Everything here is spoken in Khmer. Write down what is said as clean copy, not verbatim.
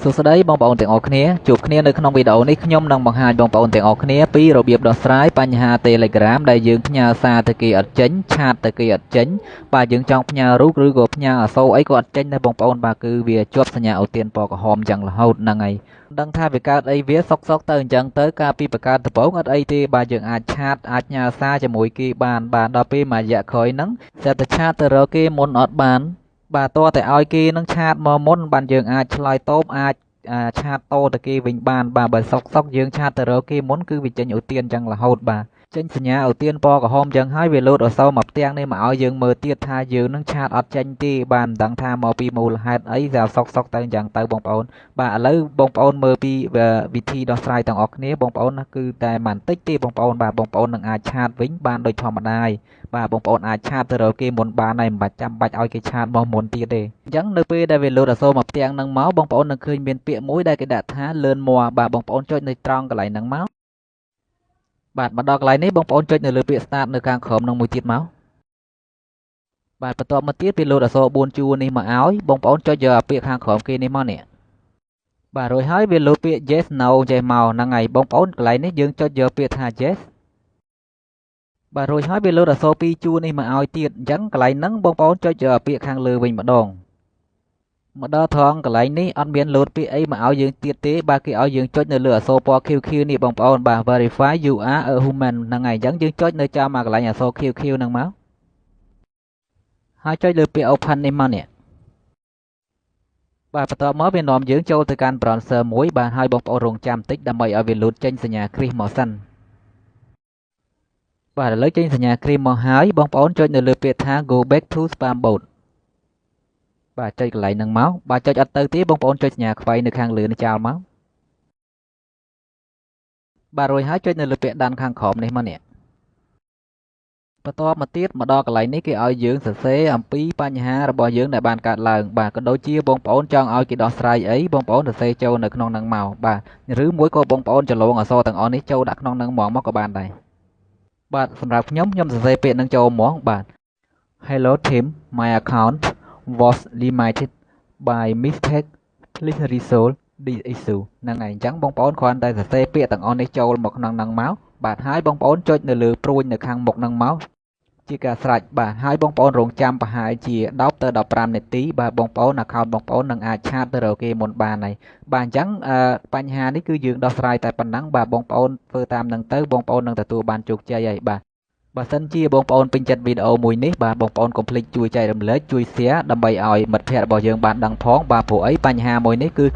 សួស្តីបងប្អូនទាំងអស់គ្នាជួបគ្នានៅក្នុងវីដេអូនេះខ្ញុំនឹងបង្ហាញបងប្អូនទាំងអស់គ្នាពីរបៀបដោះស្រាយបញ្ហា Telegram ដែលយើងផ្ញើសារទៅគេអត់ចេញឆាតទៅគេអត់ចេញបាទយើងចង់ផ្ញើរូបឬក៏ផ្ញើអក្សរអីក៏អត់ចេញដែរបងប្អូនបាទគឺវាជាប់សញ្ញាអូសទានពណ៌ក្រហមចឹងរហូតហ្នឹងហើយដឹងថាវាកើតអីវាសុកទៅអញ្ចឹងទៅកាលពីបង្កើតដំបូងអត់អីទេបាទយើងអាចឆាតអាចផ្ញើសារជាមួយគេបានបាទដល់ពេលមួយរយៈក្រោយហ្នឹងស្រាប់តែឆាតទៅរកគេមុនអត់បានបាទតើតែឲ្យគេនឹងឆាតមកមុនបានយើងអាចឆ្លើយតបអាចឆាតតទៅគេវិញបានបាទបើសុកយើងឆាតទៅរកគេមុនគឺវាចេញអូសទានចឹងរហូតបាទចេញសញ្ញាអូសទានពណ៌ក្រហមចឹងហើយវាលោតអក្សរមកផ្ទាំងនេះមកឲ្យយើងមើលទៀតថាយើងនឹងឆាតអត់ចេញទេបាទមិនដឹងថាមកពីមូលហេតុអីតែសុកទៅអញ្ចឹងទៅបងប្អូនបាទឥឡូវបងប្អូនមើលពីវិធីដោះស្រាយទាំងអស់គ្នាបងប្អូនគឺតែមិនតិចទេបងប្អូនបាទបងប្អូននឹងអាចឆាតវិញបានដូចធម្មតាហើយបាទបងប្អូនអាចឆាតទៅរកគេមុនបានហើយមិនចាំបាច់ឲ្យគេឆាតមកមុនទៀតទេអញ្ចឹងនៅពេលដែលវាលោតអក្សរមកផ្ទាំងហ្នឹងមកបងប្អូននឹងឃើញមានពាក្យមួយដែលគេដាក់ថា Learn More បាទបងប្អូនចុចនៅត្រង់កន្លែងហ្នឹងមកបាទមកដល់កន្លែងនេះបងប្អូនចុចនៅលើពាក្យ Start នៅខាងក្រោមនឹងមួយទៀតមកបាទបន្ទាប់មកទៀតវាលោតអក្សរ4ជួរនេះមកឲ្យបងប្អូនចុចយកពាក្យខាងក្រោមគេនេះមកនេះបាទរួចហើយវាលោតពាក្យ Yes No ចេះមកហ្នឹងហើយបងប្អូនកន្លែងនេះយើងចុចយកពាក្យថា Yesបាទរួចហើយវាលោតអក្សរ2ជួរនេះមកឲ្យទៀតអញ្ចឹងកន្លែងហ្នឹងបងប្អូនចុចយកពាក្យខាងលើវិញម្ដងមកដល់ត្រង់កន្លែងនេះអត់មានលោតពាក្យអីមកឲ្យយើងទៀតទេបាទគេឲ្យយើងចុចនៅលើអក្សរពណ៌ QQ នេះបងប្អូនបាទ Verify you are a human ហ្នឹងហើយអញ្ចឹងយើងចុចនៅចំកន្លែងអក្សរ QQ ហ្នឹងមកហើយចុចលើពាក្យ Open នេះមកនេះបាទបន្ទាប់មកវានាំយើងចូលទៅកាន់ browser មួយបាទហើយបងប្អូនរងចាំតិចដើម្បីឲ្យវាលោតចេញសញ្ញាគ្រីសមកសិនបាទឥឡូវចេញសញ្ញាគ្រីមមកហើយបងប្អូនចុចនៅលើពាក្យថា Go back to spam bot បាទចុចកន្លែងហ្នឹងមកបាទចុចអត់ទៅទេបងប្អូនចុចសញ្ញាខ្វែងនៅខាងលើនេះចោលមកបាទរួចហើយចុចនៅលើពាក្យដានខាងក្រោមនេះមកនេះបន្ទាប់មកទៀតមកដល់កន្លែងនេះគេឲ្យយើងសរសេរអំពីបញ្ហារបស់យើងដែលបានកើតឡើងបាទក៏ដូចជាបងប្អូនចង់ឲ្យគេដោះស្រាយអីបងប្អូនសរសេរចូលនៅក្នុងហ្នឹងមកបាទឬមួយក៏បងប្អូនច្រឡងអក្សរទាំងអស់នេះចូលដាក់ក្នុងហ្នឹងហ្មងមកក៏បានដែរបាទសម្រាប់ខ្ញុំសរសេរពាក្យហ្នឹងចូលហ្មងបាទ Hello team my account was limited by mistake please resolve this issue ហ្នឹងហើយអញ្ចឹងបងប្អូនគ្រាន់តែសរសេរពាក្យទាំងអស់នេះចូលមកក្នុងហ្នឹងមកបាទហើយបងប្អូនចុចនៅលើព្រួយនៅខាងមុខហ្នឹងមកជាការស្រេចបាទហើយបងប្អូនរងចាំប្រហែលជា10ទៅ15នាទីបាទបងប្អូន account បងប្អូននឹងអាចឆាតទៅរកគេមុនបានហើយបាទអញ្ចឹងបញ្ហានេះគឺយើងដោះស្រាយតែប៉ុណ្ណឹងបាទបងប្អូនធ្វើតាមនឹងទៅបងប្អូននឹងទទួលបានជោគជ័យហើយបាទបើសិនជាបងប្អូនពេញចិត្តវីដេអូមួយនេះបាទបងប្អូនកុំភ្លេចជួយចែករំលែកជួយ share ដើម្បីឲ្យមិត្តភ័ក្តិរបស់យើងបានដឹងផងបាទព្រោះអីបញ្ហាមួយនេះគឺ